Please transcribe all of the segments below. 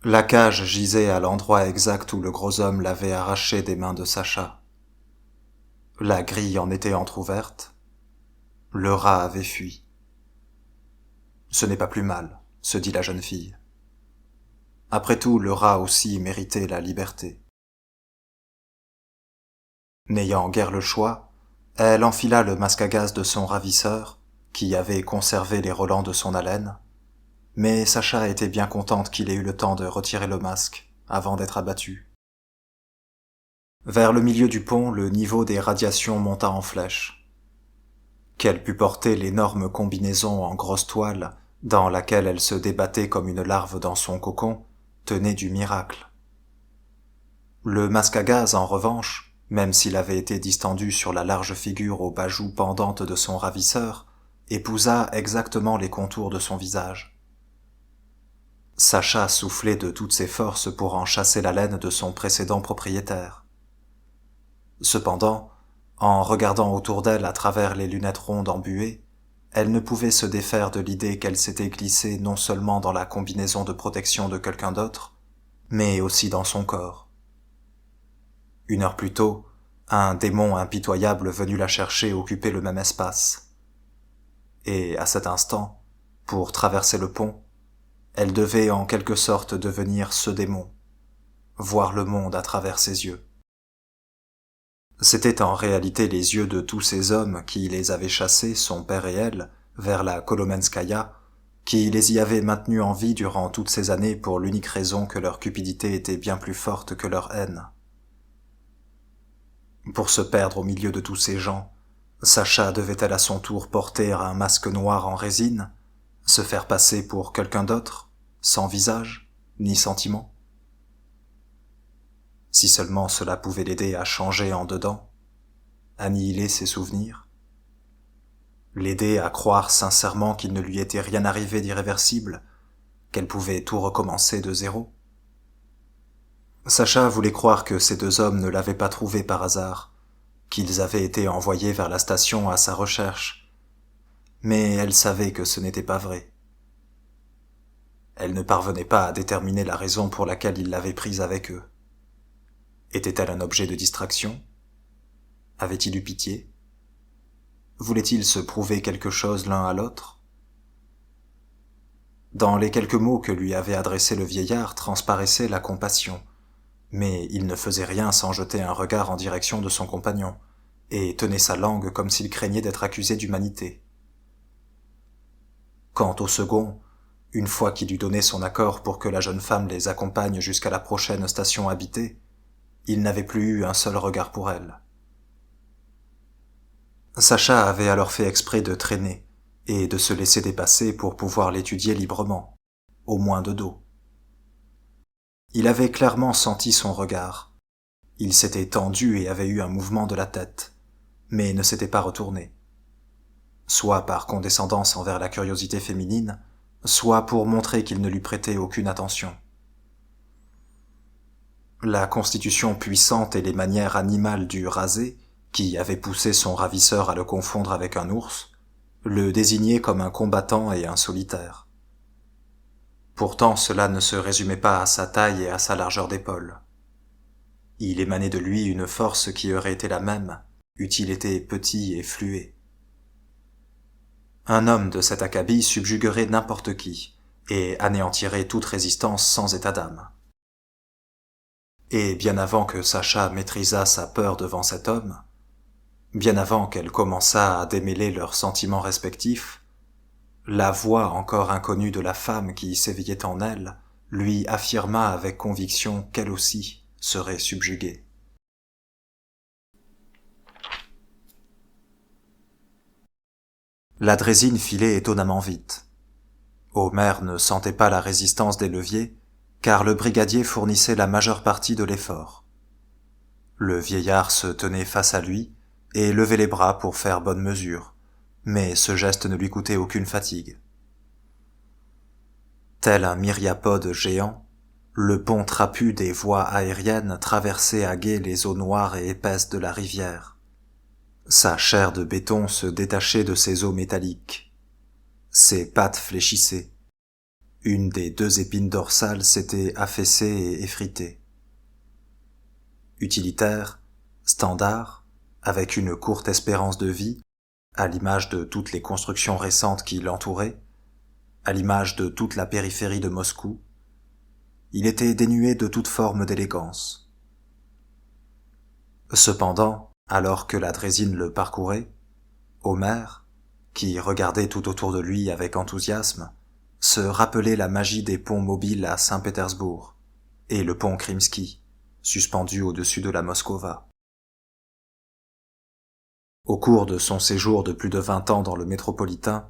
La cage gisait à l'endroit exact où le gros homme l'avait arrachée des mains de Sacha. La grille en était entr'ouverte. Le rat avait fui. Ce n'est pas plus mal, se dit la jeune fille. Après tout, le rat aussi méritait la liberté. N'ayant guère le choix, elle enfila le masque à gaz de son ravisseur, qui avait conservé les relents de son haleine, mais Sacha était bien contente qu'il ait eu le temps de retirer le masque avant d'être abattu. Vers le milieu du pont, le niveau des radiations monta en flèche. Qu'elle put porter l'énorme combinaison en grosse toile, dans laquelle elle se débattait comme une larve dans son cocon, tenait du miracle. Le masque à gaz, en revanche, même s'il avait été distendu sur la large figure aux bas joues pendantes de son ravisseur, épousa exactement les contours de son visage. Sacha soufflait de toutes ses forces pour en chasser la laine de son précédent propriétaire. Cependant, en regardant autour d'elle à travers les lunettes rondes embuées, elle ne pouvait se défaire de l'idée qu'elle s'était glissée non seulement dans la combinaison de protection de quelqu'un d'autre, mais aussi dans son corps. Une heure plus tôt, un démon impitoyable venu la chercher occupait le même espace. Et à cet instant, pour traverser le pont, elle devait en quelque sorte devenir ce démon, voir le monde à travers ses yeux. C'étaient en réalité les yeux de tous ces hommes qui les avaient chassés, son père et elle, vers la Kolomenskaya, qui les y avaient maintenus en vie durant toutes ces années pour l'unique raison que leur cupidité était bien plus forte que leur haine. Pour se perdre au milieu de tous ces gens, Sacha devait-elle à son tour porter un masque noir en résine, se faire passer pour quelqu'un d'autre, sans visage, ni sentiment? Si seulement cela pouvait l'aider à changer en dedans, annihiler ses souvenirs, l'aider à croire sincèrement qu'il ne lui était rien arrivé d'irréversible, qu'elle pouvait tout recommencer de zéro. Sacha voulait croire que ces deux hommes ne l'avaient pas trouvé par hasard, qu'ils avaient été envoyés vers la station à sa recherche, mais elle savait que ce n'était pas vrai. Elle ne parvenait pas à déterminer la raison pour laquelle ils l'avaient prise avec eux. Était-elle un objet de distraction? Avait-il eu pitié? Voulait-il se prouver quelque chose l'un à l'autre? Dans les quelques mots que lui avait adressés le vieillard transparaissait la compassion, mais il ne faisait rien sans jeter un regard en direction de son compagnon, et tenait sa langue comme s'il craignait d'être accusé d'humanité. Quant au second, une fois qu'il eut donné son accord pour que la jeune femme les accompagne jusqu'à la prochaine station habitée, il n'avait plus eu un seul regard pour elle. Sacha avait alors fait exprès de traîner et de se laisser dépasser pour pouvoir l'étudier librement, au moins de dos. Il avait clairement senti son regard. Il s'était tendu et avait eu un mouvement de la tête, mais ne s'était pas retourné. Soit par condescendance envers la curiosité féminine, soit pour montrer qu'il ne lui prêtait aucune attention. La constitution puissante et les manières animales du rasé, qui avait poussé son ravisseur à le confondre avec un ours, le désignaient comme un combattant et un solitaire. Pourtant cela ne se résumait pas à sa taille et à sa largeur d'épaule. Il émanait de lui une force qui aurait été la même, eût-il été petit et fluet. Un homme de cet acabit subjuguerait n'importe qui, et anéantirait toute résistance sans état d'âme. Et bien avant que Sacha maîtrisât sa peur devant cet homme, bien avant qu'elle commençât à démêler leurs sentiments respectifs, la voix encore inconnue de la femme qui s'éveillait en elle lui affirma avec conviction qu'elle aussi serait subjuguée. La draisine filait étonnamment vite. Omer ne sentait pas la résistance des leviers, car le brigadier fournissait la majeure partie de l'effort. Le vieillard se tenait face à lui et levait les bras pour faire bonne mesure, mais ce geste ne lui coûtait aucune fatigue. Tel un myriapode géant, le pont trapu des voies aériennes traversait à gué les eaux noires et épaisses de la rivière. Sa chair de béton se détachait de ses os métalliques. Ses pattes fléchissaient. Une des 2 épines dorsales s'était affaissée et effritée. Utilitaire, standard, avec une courte espérance de vie, à l'image de toutes les constructions récentes qui l'entouraient, à l'image de toute la périphérie de Moscou, il était dénué de toute forme d'élégance. Cependant, alors que la draisine le parcourait, Omer, qui regardait tout autour de lui avec enthousiasme, se rappelait la magie des ponts mobiles à Saint-Pétersbourg et le pont Krimski, suspendu au-dessus de la Moskova. Au cours de son séjour de plus de 20 ans dans le métropolitain,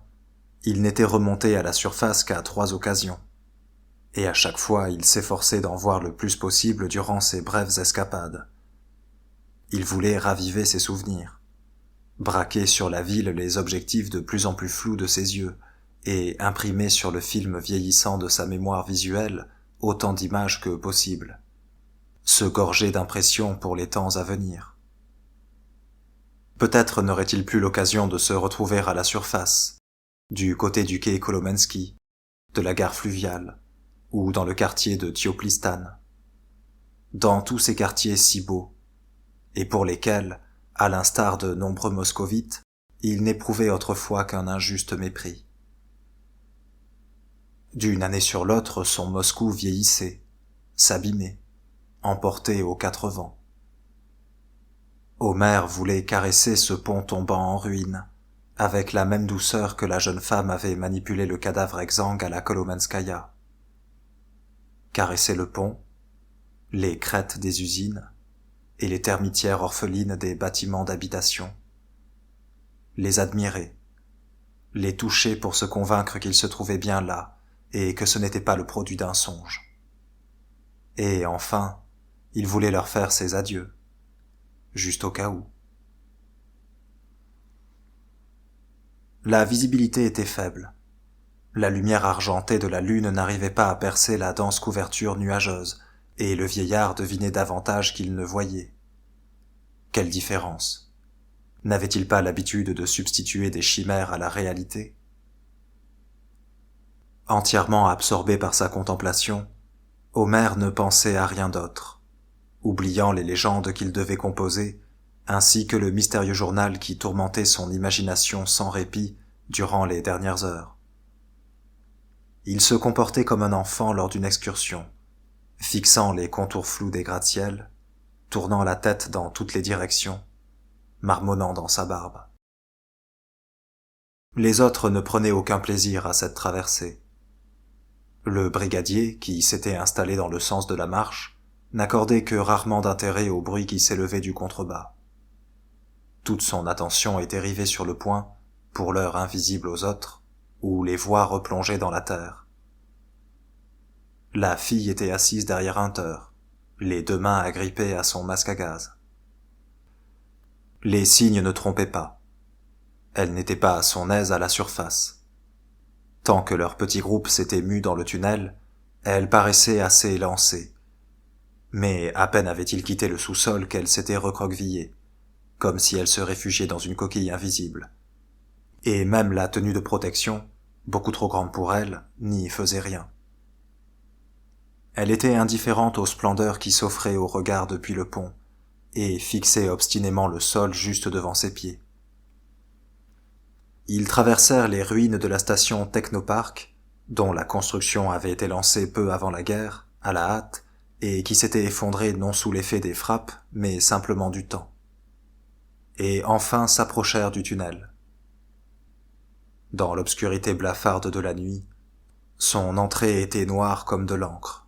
il n'était remonté à la surface qu'à 3 occasions, et à chaque fois il s'efforçait d'en voir le plus possible durant ses brèves escapades. Il voulait raviver ses souvenirs, braquer sur la ville les objectifs de plus en plus flous de ses yeux, et imprimer sur le film vieillissant de sa mémoire visuelle autant d'images que possible, se gorger d'impressions pour les temps à venir. Peut-être n'aurait-il plus l'occasion de se retrouver à la surface, du côté du quai Kolomensky, de la gare fluviale, ou dans le quartier de Tioplistan, dans tous ces quartiers si beaux, et pour lesquels, à l'instar de nombreux moscovites, il n'éprouvait autrefois qu'un injuste mépris. D'une année sur l'autre, son Moscou vieillissait, s'abîmait, emporté aux 4 vents. Omer voulait caresser ce pont tombant en ruine, avec la même douceur que la jeune femme avait manipulé le cadavre exsangue à la Kolomenskaya. Caresser le pont, les crêtes des usines et les termitières orphelines des bâtiments d'habitation. Les admirer, les toucher pour se convaincre qu'ils se trouvaient bien là et que ce n'était pas le produit d'un songe. Et enfin, il voulait leur faire ses adieux, juste au cas où. La visibilité était faible. La lumière argentée de la lune n'arrivait pas à percer la dense couverture nuageuse, et le vieillard devinait davantage qu'il ne voyait. Quelle différence! N'avait-il pas l'habitude de substituer des chimères à la réalité? Entièrement absorbé par sa contemplation, Omer ne pensait à rien d'autre, oubliant les légendes qu'il devait composer, ainsi que le mystérieux journal qui tourmentait son imagination sans répit durant les dernières heures. Il se comportait comme un enfant lors d'une excursion, fixant les contours flous des gratte-ciels, tournant la tête dans toutes les directions, marmonnant dans sa barbe. Les autres ne prenaient aucun plaisir à cette traversée. Le brigadier, qui s'était installé dans le sens de la marche, n'accordait que rarement d'intérêt au bruit qui s'élevait du contrebas. Toute son attention était rivée sur le point, pour l'heure invisible aux autres, où les voix replongeaient dans la terre. La fille était assise derrière Hunter, les 2 mains agrippées à son masque à gaz. Les signes ne trompaient pas. Elle n'était pas à son aise à la surface. Tant que leur petit groupe s'était mu dans le tunnel, elle paraissait assez élancée. Mais à peine avait-il quitté le sous-sol qu'elle s'était recroquevillée, comme si elle se réfugiait dans une coquille invisible. Et même la tenue de protection, beaucoup trop grande pour elle, n'y faisait rien. Elle était indifférente aux splendeurs qui s'offraient au regard depuis le pont, et fixait obstinément le sol juste devant ses pieds. Ils traversèrent les ruines de la station Technopark, dont la construction avait été lancée peu avant la guerre, à la hâte, et qui s'était effondrée non sous l'effet des frappes, mais simplement du temps. Et enfin s'approchèrent du tunnel. Dans l'obscurité blafarde de la nuit, son entrée était noire comme de l'encre.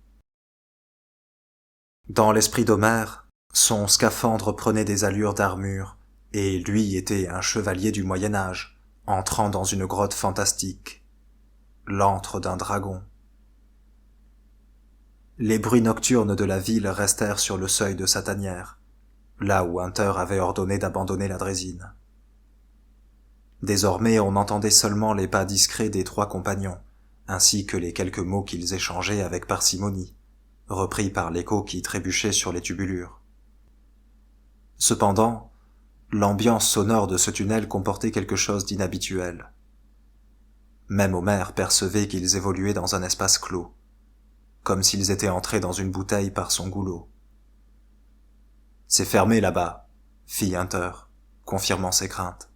Dans l'esprit d'Homère, son scaphandre prenait des allures d'armure, et lui était un chevalier du Moyen-Âge, entrant dans une grotte fantastique, l'antre d'un dragon. Les bruits nocturnes de la ville restèrent sur le seuil de sa tanière, là où Hunter avait ordonné d'abandonner la draisine. Désormais on entendait seulement les pas discrets des 3 compagnons, ainsi que les quelques mots qu'ils échangeaient avec parcimonie, repris par l'écho qui trébuchait sur les tubulures. « L'ambiance sonore de ce tunnel comportait quelque chose d'inhabituel. Même Omer percevait qu'ils évoluaient dans un espace clos, comme s'ils étaient entrés dans une bouteille par son goulot. « C'est fermé là-bas », fit Hunter, confirmant ses craintes.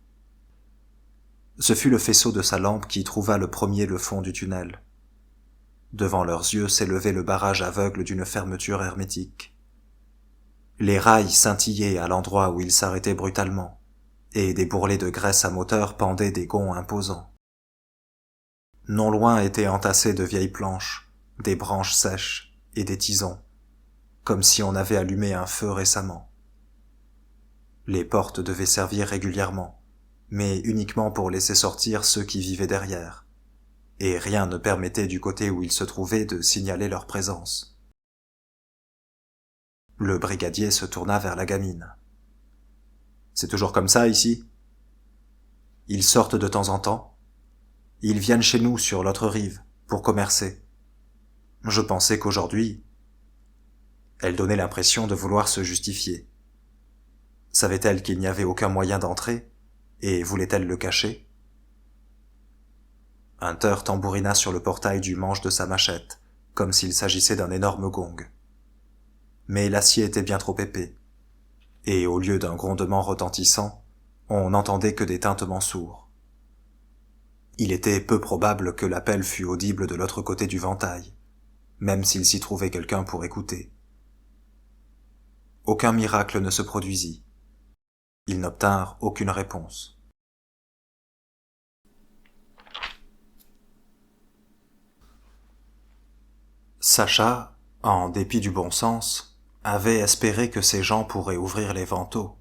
Ce fut le faisceau de sa lampe qui trouva le premier le fond du tunnel. Devant leurs yeux s'élevait le barrage aveugle d'une fermeture hermétique. Les rails scintillaient à l'endroit où ils s'arrêtaient brutalement, et des bourrelets de graisse à moteur pendaient des gonds imposants. Non loin étaient entassées de vieilles planches, des branches sèches et des tisons, comme si on avait allumé un feu récemment. Les portes devaient servir régulièrement, mais uniquement pour laisser sortir ceux qui vivaient derrière, et rien ne permettait du côté où ils se trouvaient de signaler leur présence. Le brigadier se tourna vers la gamine. « C'est toujours comme ça ici ? Ils sortent de temps en temps. Ils viennent chez nous sur l'autre rive, pour commercer. Je pensais qu'aujourd'hui... » Elle donnait l'impression de vouloir se justifier. Savait-elle qu'il n'y avait aucun moyen d'entrer, et voulait-elle le cacher ? Hunter tambourina sur le portail du manche de sa machette, comme s'il s'agissait d'un énorme gong. Mais l'acier était bien trop épais, et au lieu d'un grondement retentissant, on n'entendait que des tintements sourds. Il était peu probable que l'appel fût audible de l'autre côté du ventail, même s'il s'y trouvait quelqu'un pour écouter. Aucun miracle ne se produisit. Ils n'obtinrent aucune réponse. Sacha, en dépit du bon sens, avait espéré que ces gens pourraient ouvrir les vantaux.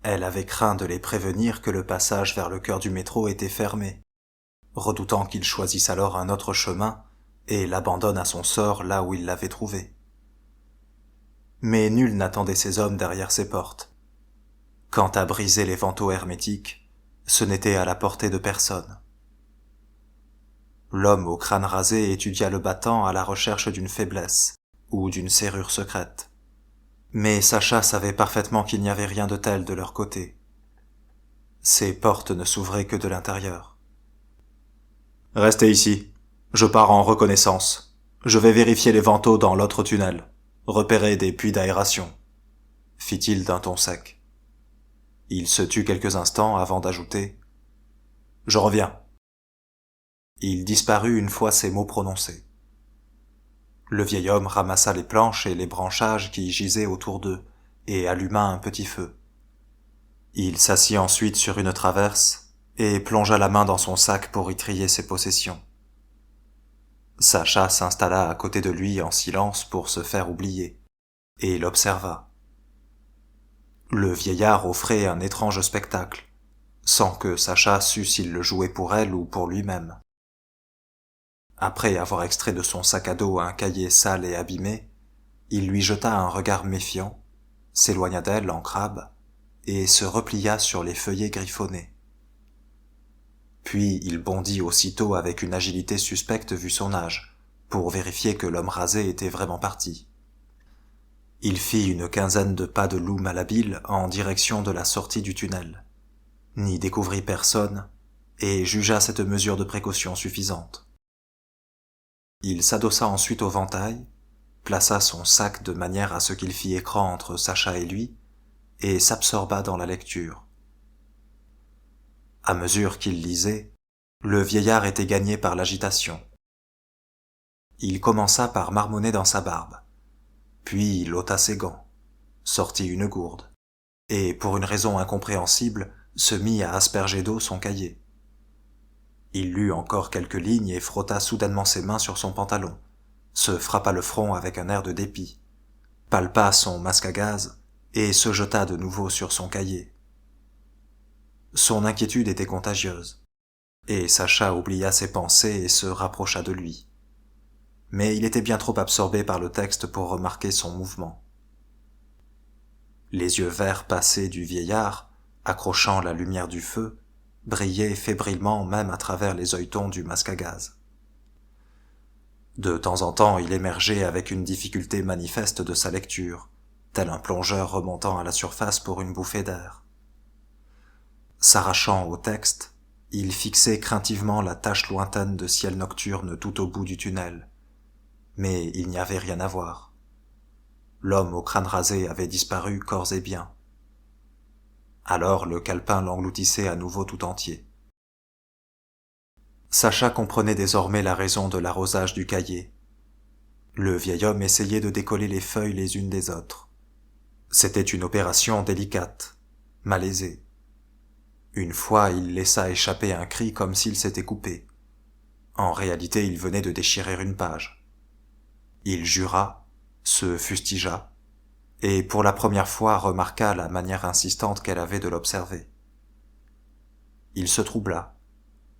Elle avait craint de les prévenir que le passage vers le cœur du métro était fermé, redoutant qu'ils choisissent alors un autre chemin et l'abandonnent à son sort là où ils l'avaient trouvé. Mais nul n'attendait ces hommes derrière ces portes. Quant à briser les vantaux hermétiques, ce n'était à la portée de personne. L'homme au crâne rasé étudia le battant à la recherche d'une faiblesse ou d'une serrure secrète. Mais Sacha savait parfaitement qu'il n'y avait rien de tel de leur côté. Ces portes ne s'ouvraient que de l'intérieur. « Restez ici. Je pars en reconnaissance. Je vais vérifier les vantaux dans l'autre tunnel, repérer des puits d'aération, » fit-il d'un ton sec. Il se tut quelques instants avant d'ajouter « Je reviens ». Il disparut une fois ces mots prononcés. Le vieil homme ramassa les planches et les branchages qui gisaient autour d'eux et alluma un petit feu. Il s'assit ensuite sur une traverse et plongea la main dans son sac pour y trier ses possessions. Sacha s'installa à côté de lui en silence pour se faire oublier, et l'observa. Le vieillard offrait un étrange spectacle, sans que Sacha sût s'il le jouait pour elle ou pour lui-même. Après avoir extrait de son sac à dos un cahier sale et abîmé, il lui jeta un regard méfiant, s'éloigna d'elle en crabe, et se replia sur les feuillets griffonnés. Puis il bondit aussitôt avec une agilité suspecte vu son âge, pour vérifier que l'homme rasé était vraiment parti. Il fit une quinzaine de pas de loup malhabile en direction de la sortie du tunnel, n'y découvrit personne, et jugea cette mesure de précaution suffisante. Il s'adossa ensuite au ventail, plaça son sac de manière à ce qu'il fît écran entre Sacha et lui, et s'absorba dans la lecture. À mesure qu'il lisait, le vieillard était gagné par l'agitation. Il commença par marmonner dans sa barbe, puis il ôta ses gants, sortit une gourde, et pour une raison incompréhensible, se mit à asperger d'eau son cahier. Il lut encore quelques lignes et frotta soudainement ses mains sur son pantalon, se frappa le front avec un air de dépit, palpa son masque à gaz et se jeta de nouveau sur son cahier. Son inquiétude était contagieuse, et Sacha oublia ses pensées et se rapprocha de lui. Mais il était bien trop absorbé par le texte pour remarquer son mouvement. Les yeux verts passés du vieillard, accrochant la lumière du feu, brillaient fébrilement même à travers les œilletons du masque à gaz. De temps en temps, il émergeait avec une difficulté manifeste de sa lecture, tel un plongeur remontant à la surface pour une bouffée d'air. S'arrachant au texte, Il fixait craintivement la tache lointaine de ciel nocturne tout au bout du tunnel. Mais il n'y avait rien à voir. L'homme au crâne rasé avait disparu corps et biens. Alors le calepin l'engloutissait à nouveau tout entier. Sacha comprenait désormais la raison de l'arrosage du cahier. Le vieil homme essayait de décoller les feuilles les unes des autres. C'était une opération délicate, malaisée. Une fois, il laissa échapper un cri comme s'il s'était coupé. En réalité, il venait de déchirer une page. Il jura, se fustigea, et pour la première fois remarqua la manière insistante qu'elle avait de l'observer. Il se troubla,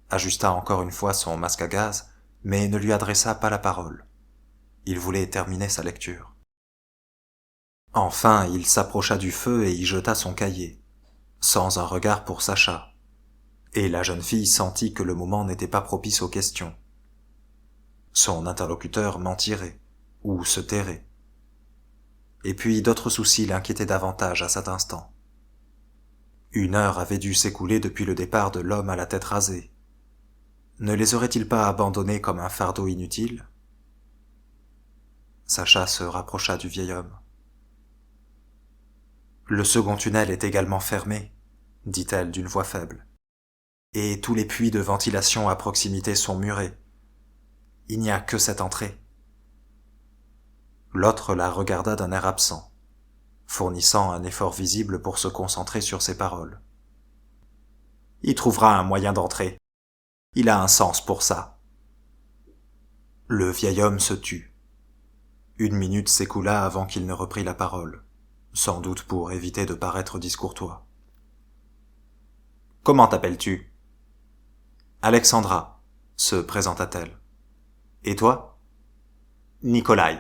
ajusta encore une fois son masque à gaz, mais ne lui adressa pas la parole. Il voulait terminer sa lecture. Enfin, il s'approcha du feu et y jeta son cahier, sans un regard pour Sacha, et la jeune fille sentit que le moment n'était pas propice aux questions. Son interlocuteur mentirait, ou se tairait. Et puis d'autres soucis l'inquiétaient davantage à cet instant. 1 heure avait dû s'écouler depuis le départ de l'homme à la tête rasée. Ne les aurait-il pas abandonnés comme un fardeau inutile? Sacha se rapprocha du vieil homme. « Le second tunnel est également fermé, » dit-elle d'une voix faible. « Et tous les puits de ventilation à proximité sont murés. Il n'y a que cette entrée. » L'autre la regarda d'un air absent, fournissant un effort visible pour se concentrer sur ses paroles. « Il trouvera un moyen d'entrer. Il a un sens pour ça. » Le vieil homme se tut. 1 minute s'écoula avant qu'il ne reprît la parole, sans doute pour éviter de paraître discourtois. « Comment t'appelles-tu »« Alexandra, » se présenta-t-elle. « Et toi ?»« Nikolai. »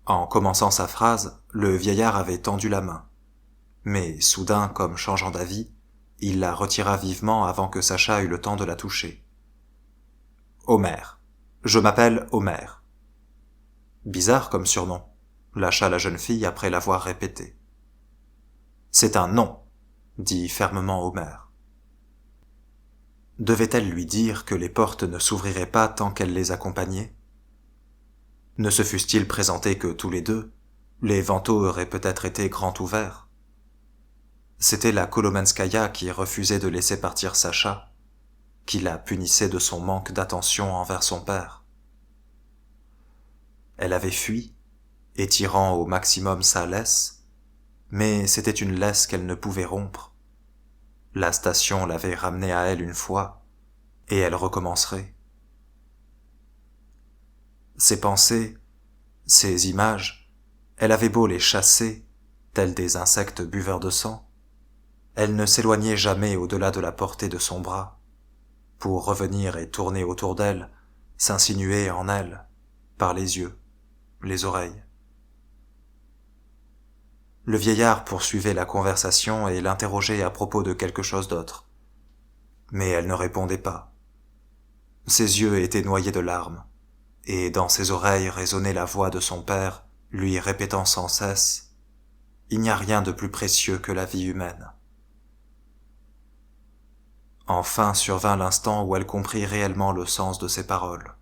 En commençant sa phrase, le vieillard avait tendu la main. Mais soudain, comme changeant d'avis, il la retira vivement avant que Sacha eût le temps de la toucher. « Omer. Je m'appelle Omer. » Bizarre comme surnom, lâcha la jeune fille après l'avoir répété. « C'est un nom, » dit fermement Omer. Devait-elle lui dire que les portes ne s'ouvriraient pas tant qu'elle les accompagnait? Ne se fussent-ils présentés que tous les deux, les vantaux auraient peut-être été grand ouverts. C'était la Kolomenskaya qui refusait de laisser partir Sacha, qui la punissait de son manque d'attention envers son père. Elle avait fui, étirant au maximum sa laisse, mais c'était une laisse qu'elle ne pouvait rompre. La station l'avait ramenée à elle une fois, et elle recommencerait. Ses pensées, ses images, elle avait beau les chasser, tels des insectes buveurs de sang, elles ne s'éloignaient jamais au-delà de la portée de son bras, pour revenir et tourner autour d'elle, s'insinuer en elle, par les yeux, les oreilles. Le vieillard poursuivait la conversation et l'interrogeait à propos de quelque chose d'autre. Mais elle ne répondait pas. Ses yeux étaient noyés de larmes, et dans ses oreilles résonnait la voix de son père, lui répétant sans cesse « Il n'y a rien de plus précieux que la vie humaine. » Enfin survint l'instant où elle comprit réellement le sens de ses paroles.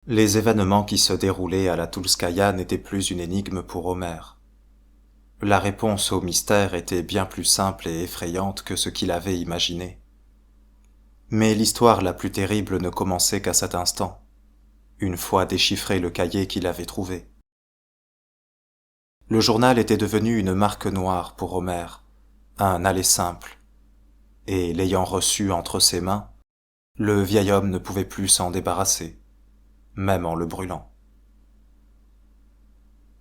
Les événements qui se déroulaient à la Toulskaya n'étaient plus une énigme pour Omer. La réponse au mystère était bien plus simple et effrayante que ce qu'il avait imaginé. Mais l'histoire la plus terrible ne commençait qu'à cet instant, une fois déchiffré le cahier qu'il avait trouvé. Le journal était devenu une marque noire pour Omer, un aller simple, et l'ayant reçu entre ses mains, le vieil homme ne pouvait plus s'en débarrasser, même en le brûlant.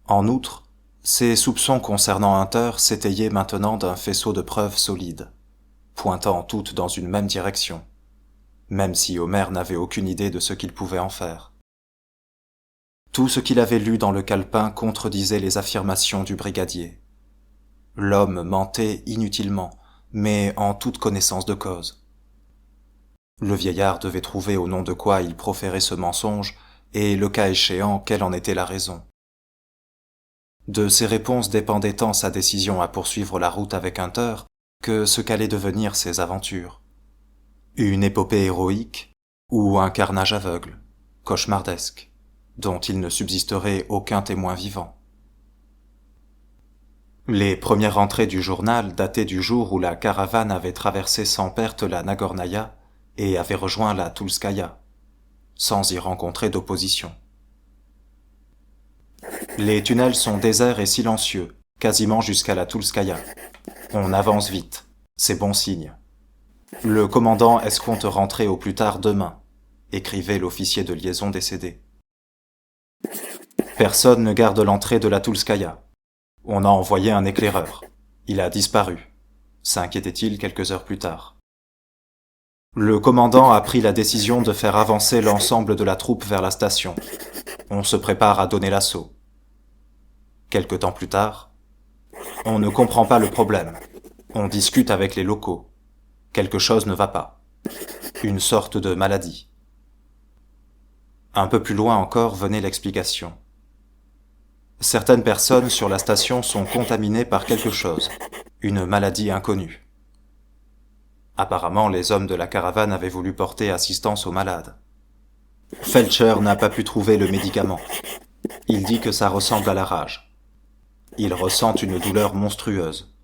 En outre, ses soupçons concernant Hunter s'étayaient maintenant d'un faisceau de preuves solides, pointant toutes dans une même direction, même si Omer n'avait aucune idée de ce qu'il pouvait en faire. Tout ce qu'il avait lu dans le calepin contredisait les affirmations du brigadier. L'homme mentait inutilement, mais en toute connaissance de cause. Le vieillard devait trouver au nom de quoi il proférait ce mensonge, et le cas échéant, quelle en était la raison. De ses réponses dépendait tant sa décision à poursuivre la route avec Hunter que ce qu'allaient devenir ses aventures. Une épopée héroïque ou un carnage aveugle, cauchemardesque, dont il ne subsisterait aucun témoin vivant. Les premières entrées du journal dataient du jour où la caravane avait traversé sans perte la Nagornaïa et avait rejoint la Toulskaïa, sans y rencontrer d'opposition. Les tunnels sont déserts et silencieux, quasiment jusqu'à la Toulskaïa. On avance vite, c'est bon signe. Le commandant escompte rentrer au plus tard demain, écrivait l'officier de liaison décédé. Personne ne garde l'entrée de la Toulskaïa. On a envoyé un éclaireur. Il a disparu, s'inquiétait-il quelques heures plus tard. Le commandant a pris la décision de faire avancer l'ensemble de la troupe vers la station. On se prépare à donner l'assaut. Quelque temps plus tard, on ne comprend pas le problème. On discute avec les locaux. Quelque chose ne va pas. Une sorte de maladie. Un peu plus loin encore venait l'explication. Certaines personnes sur la station sont contaminées par quelque chose, une maladie inconnue. Apparemment, les hommes de la caravane avaient voulu porter assistance aux malades. Felcher n'a pas pu trouver le médicament. Il dit que ça ressemble à la rage. Il ressent une douleur monstrueuse.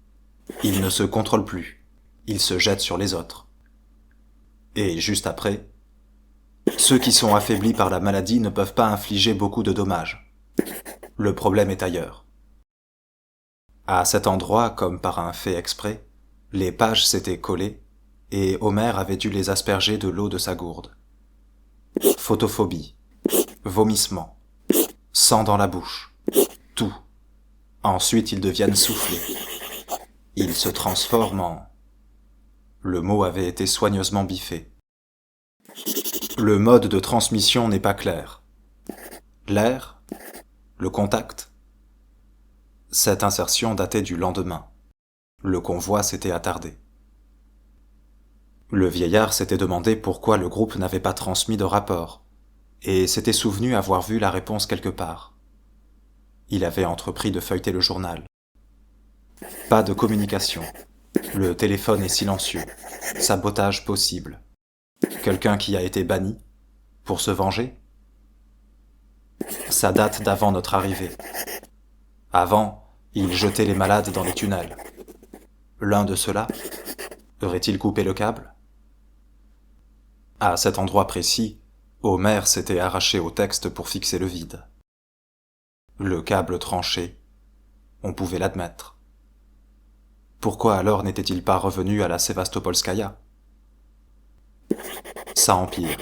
Il ne se contrôle plus. Il se jette sur les autres. Et juste après, ceux qui sont affaiblis par la maladie ne peuvent pas infliger beaucoup de dommages. Le problème est ailleurs. À cet endroit, comme par un fait exprès, les pages s'étaient collées et Homer avait dû les asperger de l'eau de sa gourde. Photophobie, vomissement, sang dans la bouche, tout. Ensuite, ils deviennent soufflés. Ils se transforment en... Le mot avait été soigneusement biffé. Le mode de transmission n'est pas clair. L'air, le contact. Cette insertion datait du lendemain. Le convoi s'était attardé. Le vieillard s'était demandé pourquoi le groupe n'avait pas transmis de rapport, et s'était souvenu avoir vu la réponse quelque part. Il avait entrepris de feuilleter le journal. Pas de communication. Le téléphone est silencieux. Sabotage possible. Quelqu'un qui a été banni? Pour se venger? Ça date d'avant notre arrivée. Avant, il jetait les malades dans les tunnels. L'un de ceux-là aurait-il coupé le câble? À cet endroit précis, Homer s'était arraché au texte pour fixer le vide. Le câble tranché, on pouvait l'admettre. Pourquoi alors n'était-il pas revenu à la Sévastopolskaïa? Ça empire.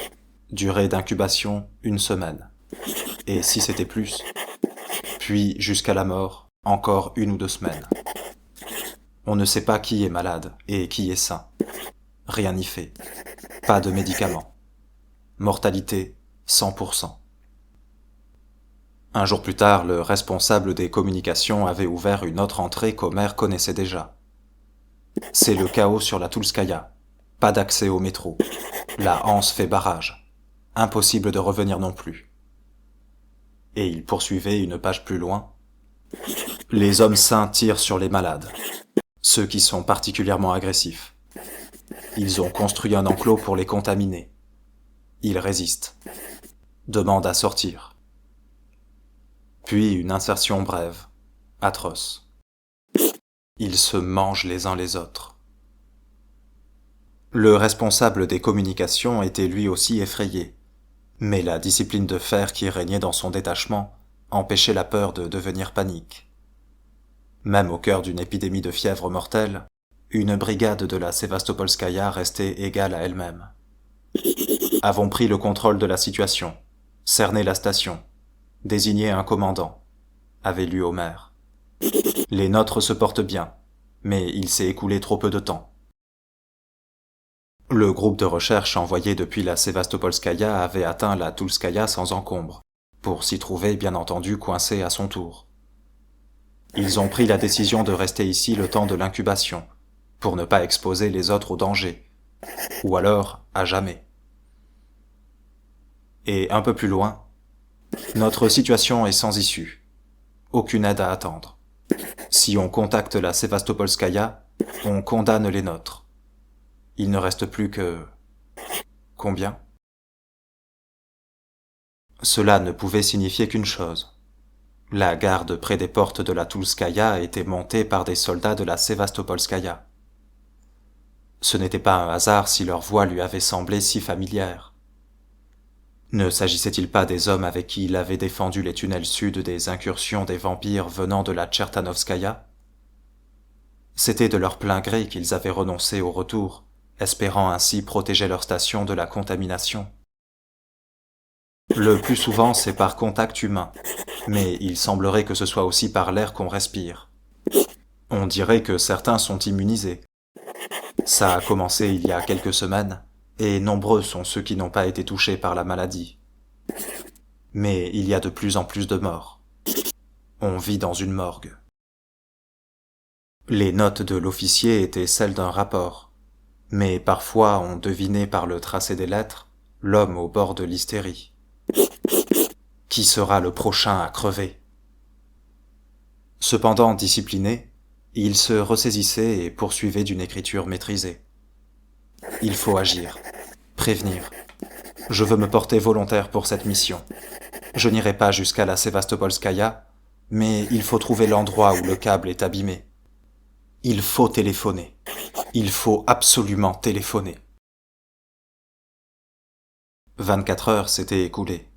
Durée d'incubation, 1 semaine. Et si c'était plus? Puis, jusqu'à la mort, encore 1 ou 2 semaines. On ne sait pas qui est malade et qui est sain. Rien n'y fait. Pas de médicaments. Mortalité, 100%. Un jour plus tard, le responsable des communications avait ouvert une autre entrée qu'Homer connaissait déjà. C'est le chaos sur la Toulskaïa. Pas d'accès au métro. La Hanse fait barrage. Impossible de revenir non plus. Et il poursuivait une page plus loin. Les hommes sains tirent sur les malades. Ceux qui sont particulièrement agressifs. Ils ont construit un enclos pour les contaminer. Ils résistent. Demandent à sortir. Puis une insertion brève, atroce. Ils se mangent les uns les autres. Le responsable des communications était lui aussi effrayé, mais la discipline de fer qui régnait dans son détachement empêchait la peur de devenir panique. Même au cœur d'une épidémie de fièvre mortelle, une brigade de la Sévastopolskaïa restait égale à elle-même. Avons pris le contrôle de la situation, cerné la station, désigné un commandant, avait lu Homer. Les nôtres se portent bien, mais il s'est écoulé trop peu de temps. Le groupe de recherche envoyé depuis la Sévastopolskaïa avait atteint la Toulskaïa sans encombre, pour s'y trouver bien entendu coincé à son tour. Ils ont pris la décision de rester ici le temps de l'incubation, pour ne pas exposer les autres au danger, ou alors à jamais. Et un peu plus loin, notre situation est sans issue. aucune aide à attendre. Si on contacte la Sévastopolskaïa, on condamne les nôtres. Il ne reste plus que... Combien ? Cela ne pouvait signifier qu'une chose. La garde près des portes de la Toulskaïa était montée par des soldats de la Sévastopolskaïa. Ce n'était pas un hasard si leur voix lui avait semblé si familière. Ne s'agissait-il pas des hommes avec qui il avait défendu les tunnels sud des incursions des vampires venant de la Tchertanovskaïa ? C'était de leur plein gré qu'ils avaient renoncé au retour, espérant ainsi protéger leur station de la contamination. Le plus souvent, c'est par contact humain, mais il semblerait que ce soit aussi par l'air qu'on respire. On dirait que certains sont immunisés. Ça a commencé il y a quelques semaines, et nombreux sont ceux qui n'ont pas été touchés par la maladie. Mais il y a de plus en plus de morts. On vit dans une morgue. Les notes de l'officier étaient celles d'un rapport, mais parfois on devinait par le tracé des lettres l'homme au bord de l'hystérie. Qui sera le prochain à crever ? Cependant discipliné, il se ressaisissait et poursuivait d'une écriture maîtrisée. Il faut agir, prévenir. Je veux me porter volontaire pour cette mission. Je n'irai pas jusqu'à la Sévastopolskaïa, mais il faut trouver l'endroit où le câble est abîmé. Il faut téléphoner. Il faut absolument téléphoner. 24 heures s'étaient écoulées.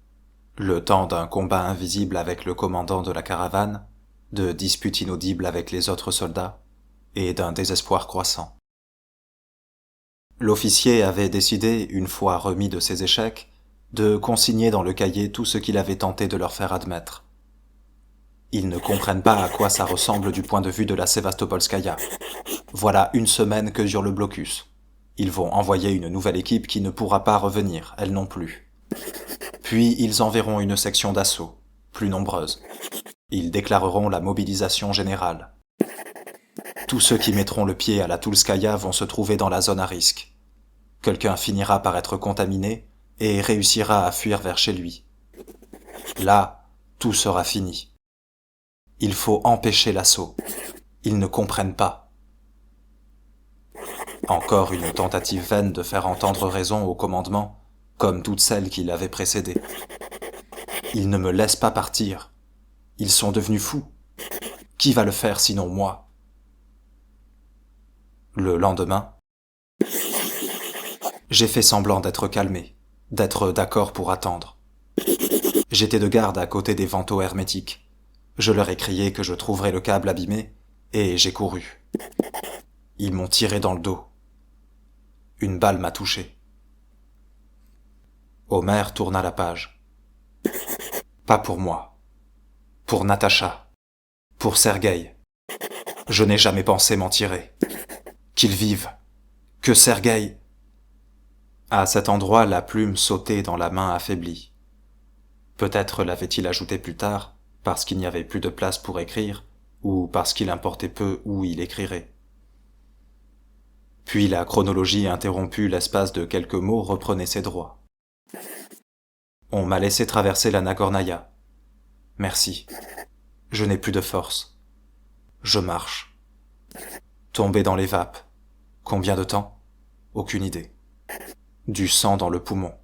Le temps d'un combat invisible avec le commandant de la caravane, de disputes inaudibles avec les autres soldats, et d'un désespoir croissant. L'officier avait décidé, une fois remis de ses échecs, de consigner dans le cahier tout ce qu'il avait tenté de leur faire admettre. Ils ne comprennent pas à quoi ça ressemble du point de vue de la Sévastopolskaïa. Voilà une semaine que dure le blocus. Ils vont envoyer une nouvelle équipe qui ne pourra pas revenir, elle non plus. Puis ils enverront une section d'assaut, plus nombreuse. Ils déclareront la mobilisation générale. Tous ceux qui mettront le pied à la Toulskaïa vont se trouver dans la zone à risque. Quelqu'un finira par être contaminé et réussira à fuir vers chez lui. Là, tout sera fini. Il faut empêcher l'assaut. Ils ne comprennent pas. Encore une tentative vaine de faire entendre raison au commandement, comme toutes celles qui l'avaient précédé. Ils ne me laissent pas partir. Ils sont devenus fous. Qui va le faire sinon moi ? Le lendemain, j'ai fait semblant d'être calmé, d'être d'accord pour attendre. J'étais de garde à côté des vantaux hermétiques. Je leur ai crié que je trouverais le câble abîmé, et j'ai couru. Ils m'ont tiré dans le dos. Une balle m'a touché. Homer tourna la page. Pas pour moi. Pour Natacha. Pour Sergueï. Je n'ai jamais pensé m'en tirer. Qu'il vive. Que Sergueï... À cet endroit, la plume sautait dans la main affaiblie. Peut-être l'avait-il ajouté plus tard, parce qu'il n'y avait plus de place pour écrire, ou parce qu'il importait peu où il écrirait. Puis la chronologie interrompue l'espace de quelques mots reprenait ses droits. On m'a laissé traverser la Nagornaïa. Merci. Je n'ai plus de force. Je marche. Tomber dans les vapes. Combien de temps ? Aucune idée. Du sang dans le poumon.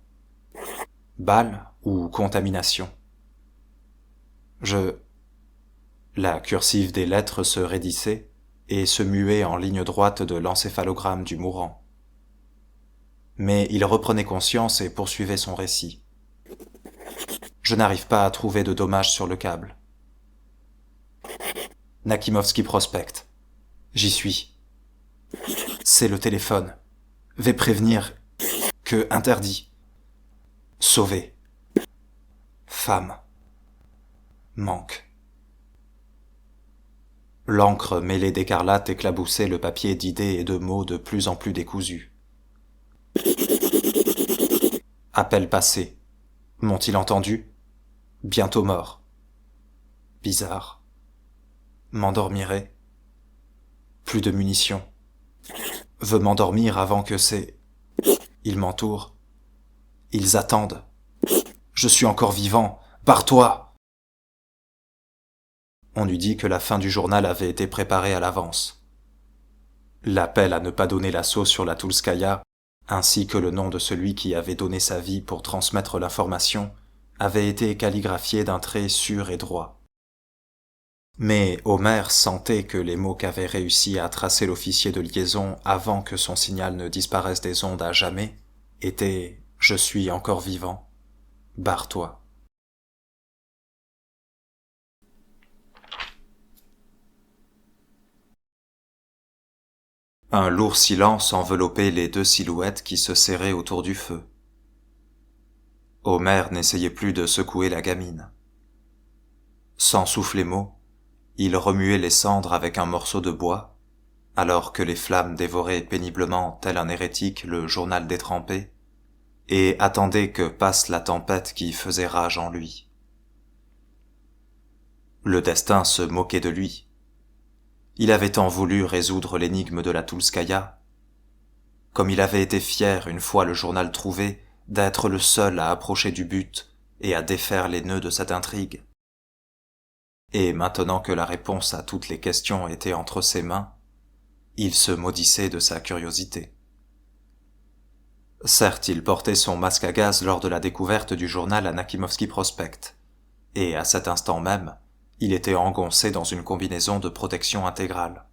Balle ou contamination ? La cursive des lettres se raidissait et se muait en ligne droite de l'encéphalogramme du mourant. Mais il reprenait conscience et poursuivait son récit. Je n'arrive pas à trouver de dommages sur le câble. Nakimovski Prospect. J'y suis. C'est le téléphone. Vais prévenir que interdit. Sauvé. Femme. Manque. L'encre mêlée d'écarlate éclaboussait le papier d'idées et de mots de plus en plus décousus. Appel passé. M'ont-ils entendu ? Bientôt mort. Bizarre. M'endormirai. Plus de munitions. Veux m'endormir avant que c'est... Ils m'entourent. Ils attendent. Je suis encore vivant. Barre-toi ! On eût dit que la fin du journal avait été préparée à l'avance. L'appel à ne pas donner l'assaut sur la Toulskaya, ainsi que le nom de celui qui avait donné sa vie pour transmettre l'information, avait été calligraphié d'un trait sûr et droit. Mais Omer sentait que les mots qu'avait réussi à tracer l'officier de liaison avant que son signal ne disparaisse des ondes à jamais étaient « Je suis encore vivant, barre-toi ». Un lourd silence enveloppait les deux silhouettes qui se serraient autour du feu. Omer n'essayait plus de secouer la gamine. Sans souffler mot, il remuait les cendres avec un morceau de bois, alors que les flammes dévoraient péniblement tel un hérétique le journal détrempé, et attendait que passe la tempête qui faisait rage en lui. Le destin se moquait de lui. Il avait tant voulu résoudre l'énigme de la Toulskaya, comme il avait été fier, une fois le journal trouvé, d'être le seul à approcher du but et à défaire les nœuds de cette intrigue. Et maintenant que la réponse à toutes les questions était entre ses mains, il se maudissait de sa curiosité. Certes, il portait son masque à gaz lors de la découverte du journal à Nakimovski Prospect, et à cet instant même, il était engoncé dans une combinaison de protection intégrale.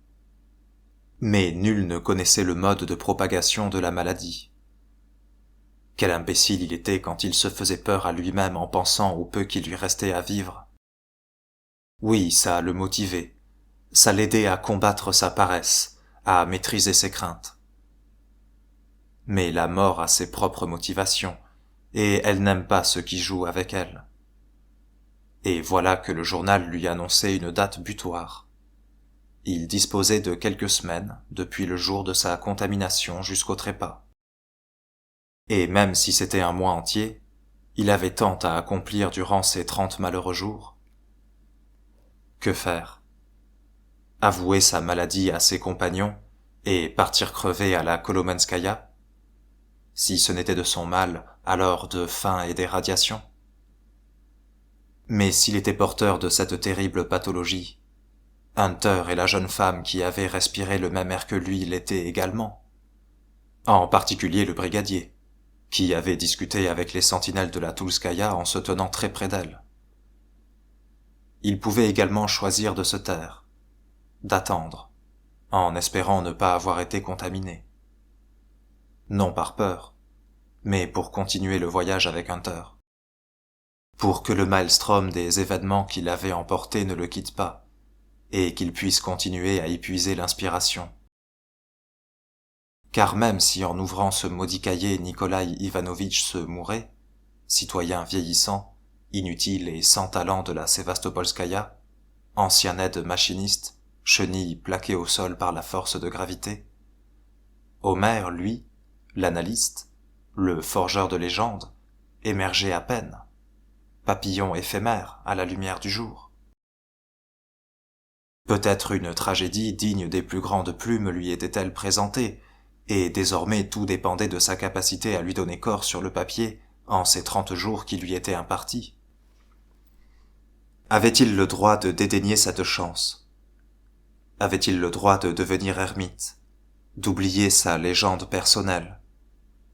Mais nul ne connaissait le mode de propagation de la maladie. Quel imbécile il était quand il se faisait peur à lui-même en pensant au peu qu'il lui restait à vivre. Oui, ça le motivait, ça l'aidait à combattre sa paresse, à maîtriser ses craintes. Mais la mort a ses propres motivations, et elle n'aime pas ceux qui jouent avec elle. Et voilà que le journal lui annonçait une date butoir. Il disposait de quelques semaines depuis le jour de sa contamination jusqu'au trépas. Et même si c'était un mois entier, il avait tant à accomplir durant ces 30 malheureux jours. Que faire? Avouer sa maladie à ses compagnons et partir crever à la Kolomenskaya? Si ce n'était de son mal, alors de faim et des radiations? Mais s'il était porteur de cette terrible pathologie, Hunter et la jeune femme qui avait respiré le même air que lui l'étaient également. En particulier le brigadier, qui avait discuté avec les sentinelles de la Toulskaya en se tenant très près d'elle. Il pouvait également choisir de se taire, d'attendre, en espérant ne pas avoir été contaminé. Non par peur, mais pour continuer le voyage avec Hunter. Pour que le maelstrom des événements qui l'avaient emporté ne le quitte pas, et qu'il puisse continuer à épuiser l'inspiration. Car même si en ouvrant ce maudit cahier Nikolai Ivanovitch se mourait, citoyen vieillissant, inutile et sans talent de la Sévastopolskaya, ancien aide machiniste, chenille plaquée au sol par la force de gravité, Omer, lui, l'analyste, le forgeur de légendes, émergeait à peine, papillon éphémère à la lumière du jour. Peut-être une tragédie digne des plus grandes plumes lui était-elle présentée, et désormais tout dépendait de sa capacité à lui donner corps sur le papier en ces 30 jours qui lui étaient impartis. Avait-il le droit de dédaigner cette chance? Avait-il le droit de devenir ermite, d'oublier sa légende personnelle,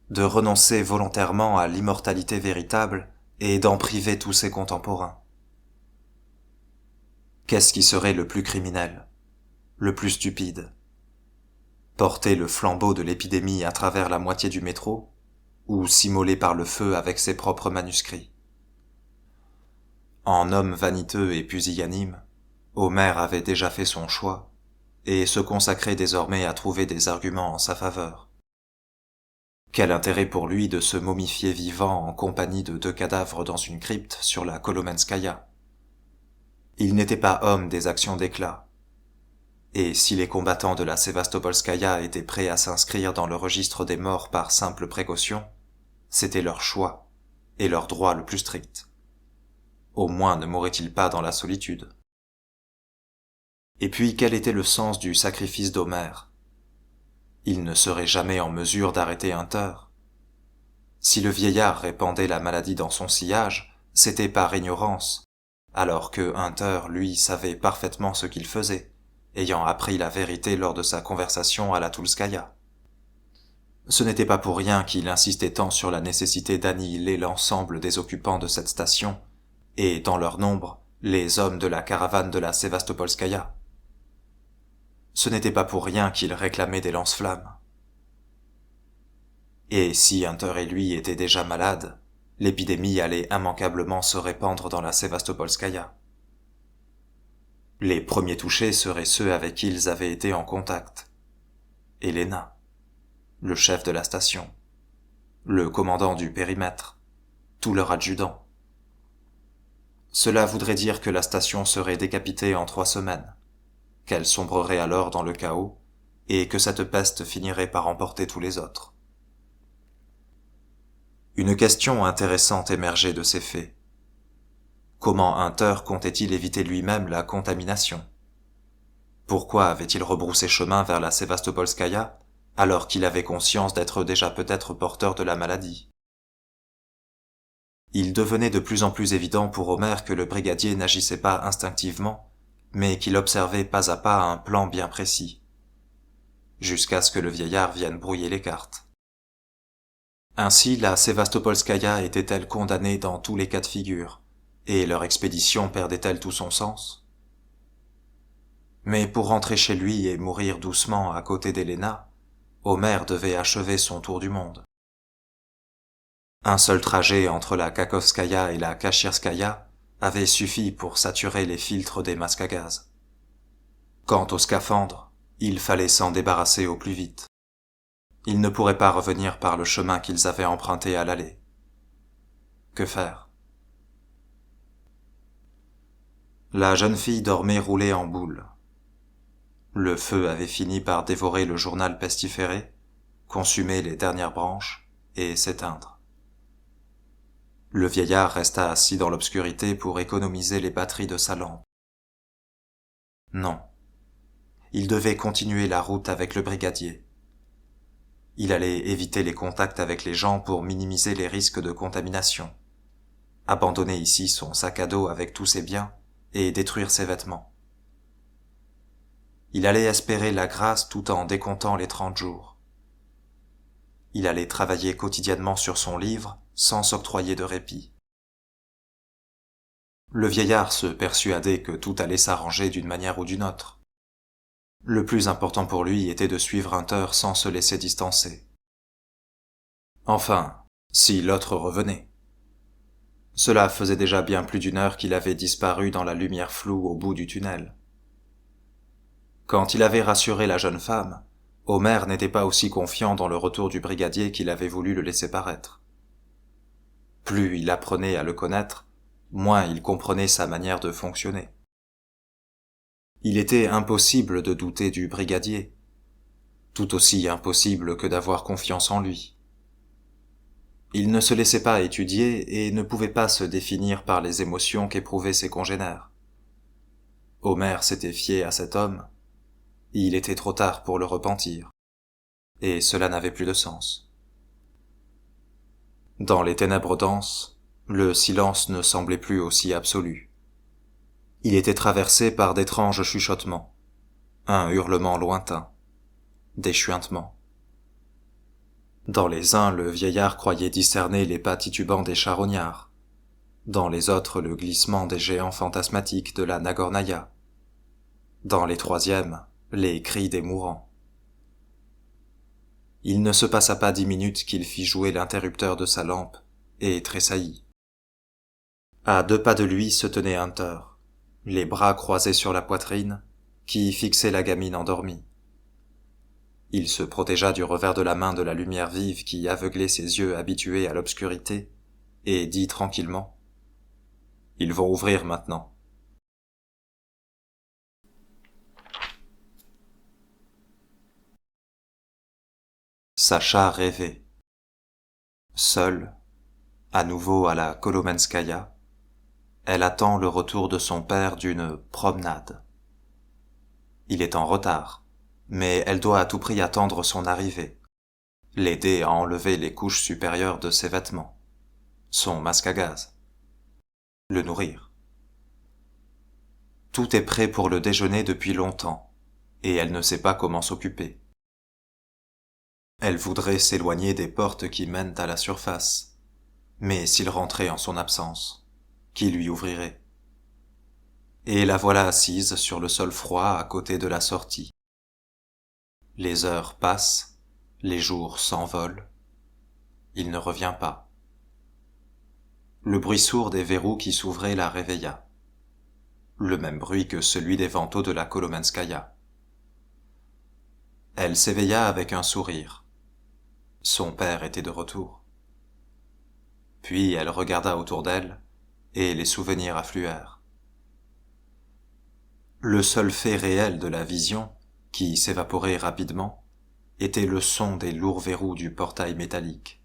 de renoncer volontairement à l'immortalité véritable et d'en priver tous ses contemporains? Qu'est-ce qui serait le plus criminel, le plus stupide? Porter le flambeau de l'épidémie à travers la moitié du métro, ou s'immoler par le feu avec ses propres manuscrits? En homme vaniteux et pusillanime, Omer avait déjà fait son choix, et se consacrait désormais à trouver des arguments en sa faveur. Quel intérêt pour lui de se momifier vivant en compagnie de 2 cadavres dans une crypte sur la Kolomenskaya? Il n'était pas homme des actions d'éclat. Et si les combattants de la Sévastopolskaya étaient prêts à s'inscrire dans le registre des morts par simple précaution, c'était leur choix et leur droit le plus strict. Au moins ne mourrait-il pas dans la solitude. Et puis quel était le sens du sacrifice d'Omer? Il ne serait jamais en mesure d'arrêter Hunter. Si le vieillard répandait la maladie dans son sillage, c'était par ignorance, alors que Hunter, lui, savait parfaitement ce qu'il faisait, ayant appris la vérité lors de sa conversation à la Toulskaya. Ce n'était pas pour rien qu'il insistait tant sur la nécessité d'annihiler l'ensemble des occupants de cette station, et, dans leur nombre, les hommes de la caravane de la Sévastopolskaya. Ce n'était pas pour rien qu'il réclamait des lance-flammes. Et si Hunter et lui étaient déjà malades, l'épidémie allait immanquablement se répandre dans la Sévastopolskaya. Les premiers touchés seraient ceux avec qui ils avaient été en contact. Elena, le chef de la station, le commandant du périmètre, tous leurs adjudants. Cela voudrait dire que la station serait décapitée en 3 semaines, qu'elle sombrerait alors dans le chaos, et que cette peste finirait par emporter tous les autres. Une question intéressante émergeait de ces faits. Comment Hunter comptait-il éviter lui-même la contamination? Pourquoi avait-il rebroussé chemin vers la Sévastopolskaya alors qu'il avait conscience d'être déjà peut-être porteur de la maladie? Il devenait de plus en plus évident pour Homer que le brigadier n'agissait pas instinctivement, mais qu'il observait pas à pas un plan bien précis, jusqu'à ce que le vieillard vienne brouiller les cartes. Ainsi, la Sévastopolskaya était-elle condamnée dans tous les cas de figure, et leur expédition perdait-elle tout son sens? Mais pour rentrer chez lui et mourir doucement à côté d'Elena, Homer devait achever son tour du monde. Un seul trajet entre la Kakhovskaya et la Kachirskaya avait suffi pour saturer les filtres des masques à gaz. Quant au scaphandre, il fallait s'en débarrasser au plus vite. Ils ne pourraient pas revenir par le chemin qu'ils avaient emprunté à l'aller. Que faire? La jeune fille dormait roulée en boule. Le feu avait fini par dévorer le journal pestiféré, consumer les dernières branches et s'éteindre. Le vieillard resta assis dans l'obscurité pour économiser les batteries de sa lampe. Non. Il devait continuer la route avec le brigadier. Il allait éviter les contacts avec les gens pour minimiser les risques de contamination, abandonner ici son sac à dos avec tous ses biens et détruire ses vêtements. Il allait espérer la grâce tout en décomptant les 30 jours. Il allait travailler quotidiennement sur son livre sans s'octroyer de répit. Le vieillard se persuadait que tout allait s'arranger d'une manière ou d'une autre. Le plus important pour lui était de suivre Hunter sans se laisser distancer. Enfin, si l'autre revenait. Cela faisait déjà bien plus d'1 heure qu'il avait disparu dans la lumière floue au bout du tunnel. Quand il avait rassuré la jeune femme, Homer n'était pas aussi confiant dans le retour du brigadier qu'il avait voulu le laisser paraître. Plus il apprenait à le connaître, moins il comprenait sa manière de fonctionner. Il était impossible de douter du brigadier, tout aussi impossible que d'avoir confiance en lui. Il ne se laissait pas étudier et ne pouvait pas se définir par les émotions qu'éprouvaient ses congénères. Homer s'était fié à cet homme. Il était trop tard pour le repentir, et cela n'avait plus de sens. Dans les ténèbres denses, le silence ne semblait plus aussi absolu. Il était traversé par d'étranges chuchotements, un hurlement lointain, des chuintements. Dans les uns, le vieillard croyait discerner les pas titubants des charognards, dans les autres le glissement des géants fantasmatiques de la Nagornaya, dans les troisièmes, les cris des mourants. Il ne se passa pas 10 minutes qu'il fit jouer l'interrupteur de sa lampe, et tressaillit. À 2 pas de lui se tenait Hunter, les bras croisés sur la poitrine, qui fixait la gamine endormie. Il se protégea du revers de la main de la lumière vive qui aveuglait ses yeux habitués à l'obscurité, et dit tranquillement : « Ils vont ouvrir maintenant. » Sacha rêvait. Seule, à nouveau à la Kolomenskaya, elle attend le retour de son père d'une promenade. Il est en retard, mais elle doit à tout prix attendre son arrivée, l'aider à enlever les couches supérieures de ses vêtements, son masque à gaz, le nourrir. Tout est prêt pour le déjeuner depuis longtemps, et elle ne sait pas comment s'occuper. Elle voudrait s'éloigner des portes qui mènent à la surface, mais s'il rentrait en son absence, qui lui ouvrirait? Et la voilà assise sur le sol froid à côté de la sortie. Les heures passent, les jours s'envolent. Il ne revient pas. Le bruit sourd des verrous qui s'ouvraient la réveilla. Le même bruit que celui des vantaux de la Kolomenskaya. Elle s'éveilla avec un sourire. Son père était de retour. Puis elle regarda autour d'elle, et les souvenirs affluèrent. Le seul fait réel de la vision, qui s'évaporait rapidement, était le son des lourds verrous du portail métallique.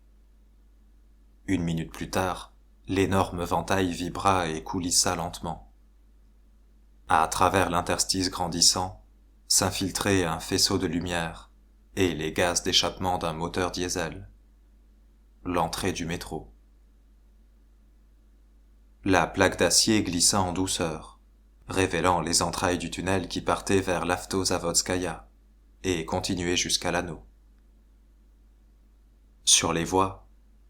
1 minute plus tard, l'énorme ventail vibra et coulissa lentement. À travers l'interstice grandissant, s'infiltrait un faisceau de lumière et les gaz d'échappement d'un moteur diesel. L'entrée du métro. La plaque d'acier glissa en douceur, révélant les entrailles du tunnel qui partait vers l'Avtozavodskaya et continuait jusqu'à l'anneau. Sur les voies,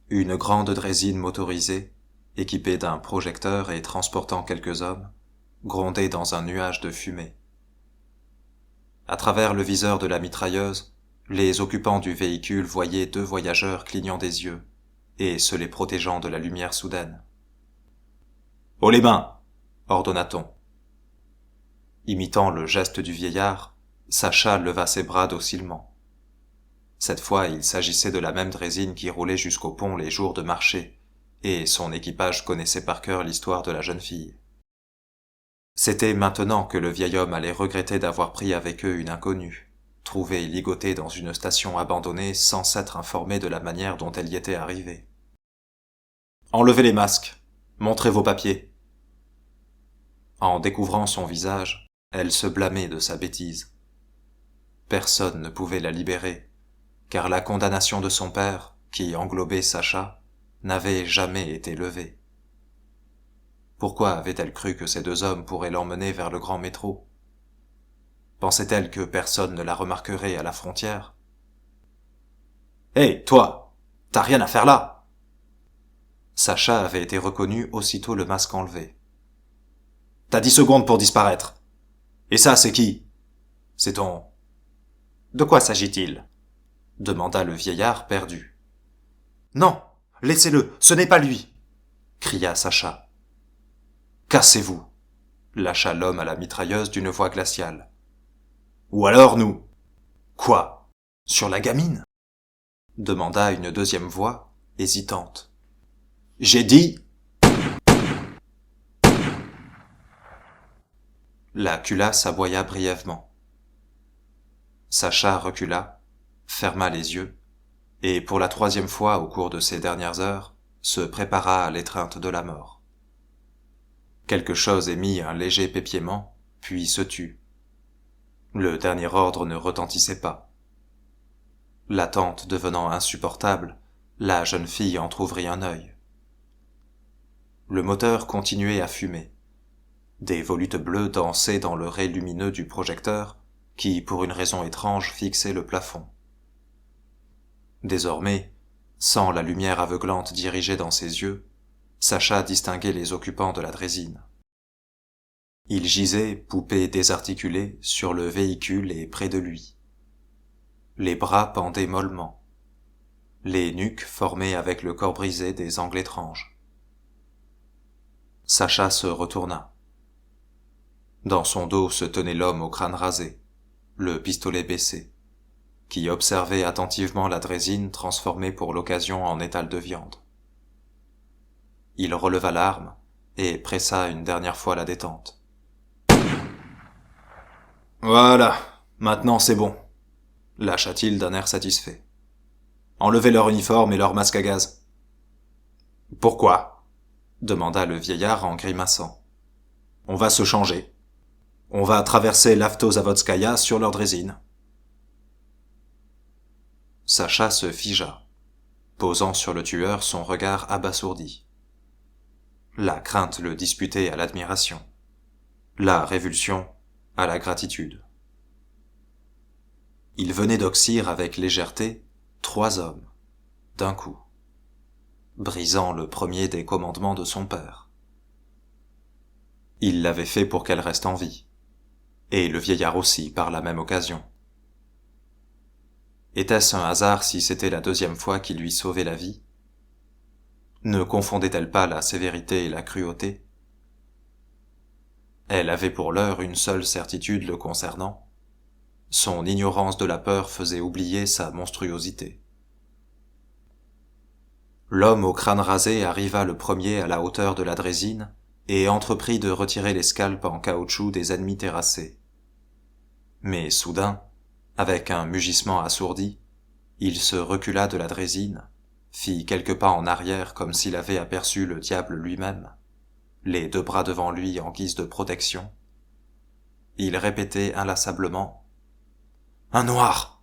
une grande draisine motorisée, équipée d'un projecteur et transportant quelques hommes, grondait dans un nuage de fumée. À travers le viseur de la mitrailleuse, les occupants du véhicule voyaient 2 voyageurs clignant des yeux et se les protégeant de la lumière soudaine. « Haut les mains !» ordonna-t-on. Imitant le geste du vieillard, Sacha leva ses bras docilement. Cette fois, il s'agissait de la même draisine qui roulait jusqu'au pont les jours de marché, et son équipage connaissait par cœur l'histoire de la jeune fille. C'était maintenant que le vieil homme allait regretter d'avoir pris avec eux une inconnue, trouvée ligotée dans une station abandonnée sans s'être informé de la manière dont elle y était arrivée. « Enlevez les masques, montrez vos papiers. » En découvrant son visage, elle se blâmait de sa bêtise. Personne ne pouvait la libérer, car la condamnation de son père, qui englobait Sacha, n'avait jamais été levée. Pourquoi avait-elle cru que ces 2 hommes pourraient l'emmener vers le grand métro? Pensait-elle que personne ne la remarquerait à la frontière? « Hé, toi! T'as rien à faire là !» Sacha avait été reconnu aussitôt le masque enlevé. « T'as 10 secondes pour disparaître. Et ça, c'est qui? C'est ton... » « De quoi s'agit-il » demanda le vieillard perdu. « Non, laissez-le, ce n'est pas lui » cria Sacha. « Cassez-vous » lâcha l'homme à la mitrailleuse d'une voix glaciale. « Ou alors nous »« Quoi? Sur la gamine » demanda une deuxième voix, hésitante. « J'ai dit... » La culasse aboya brièvement. Sacha recula, ferma les yeux, et pour la 3e fois au cours de ces dernières heures, se prépara à l'étreinte de la mort. Quelque chose émit un léger pépiement, puis se tut. Le dernier ordre ne retentissait pas. L'attente devenant insupportable, la jeune fille entr'ouvrit un œil. Le moteur continuait à fumer. Des volutes bleues dansaient dans le ray lumineux du projecteur, qui, pour une raison étrange, fixait le plafond. Désormais, sans la lumière aveuglante dirigée dans ses yeux, Sacha distinguait les occupants de la draisine. Ils gisaient, poupées désarticulées, sur le véhicule et près de lui. Les bras pendaient mollement. Les nuques formaient avec le corps brisé des angles étranges. Sacha se retourna. Dans son dos se tenait l'homme au crâne rasé, le pistolet baissé, qui observait attentivement la draisine transformée pour l'occasion en étal de viande. Il releva l'arme et pressa une dernière fois la détente. « Voilà, maintenant c'est bon » lâcha-t-il d'un air satisfait. « Enlevez leur uniforme et leur masque à gaz. »« Pourquoi » demanda le vieillard en grimaçant. « On va se changer. On va traverser l'Avtozavodskaya sur leur draisine. » Sacha se figea, posant sur le tueur son regard abasourdi. La crainte le disputait à l'admiration. la révulsion à la gratitude. Il venait d'oxyre avec légèreté 3 hommes, d'un coup, brisant le premier des commandements de son père. Il l'avait fait pour qu'elle reste en vie, et le vieillard aussi par la même occasion. Était-ce un hasard si c'était la 2e fois qu'il lui sauvait la vie? Ne confondait-elle pas la sévérité et la cruauté? Elle avait pour l'heure une seule certitude le concernant. Son ignorance de la peur faisait oublier sa monstruosité. L'homme au crâne rasé arriva le premier à la hauteur de la draisine et entreprit de retirer les scalpes en caoutchouc des ennemis terrassés. Mais soudain, avec un mugissement assourdi, il se recula de la draisine, fit quelques pas en arrière comme s'il avait aperçu le diable lui-même, les 2 bras devant lui en guise de protection. Il répétait inlassablement « Un noir !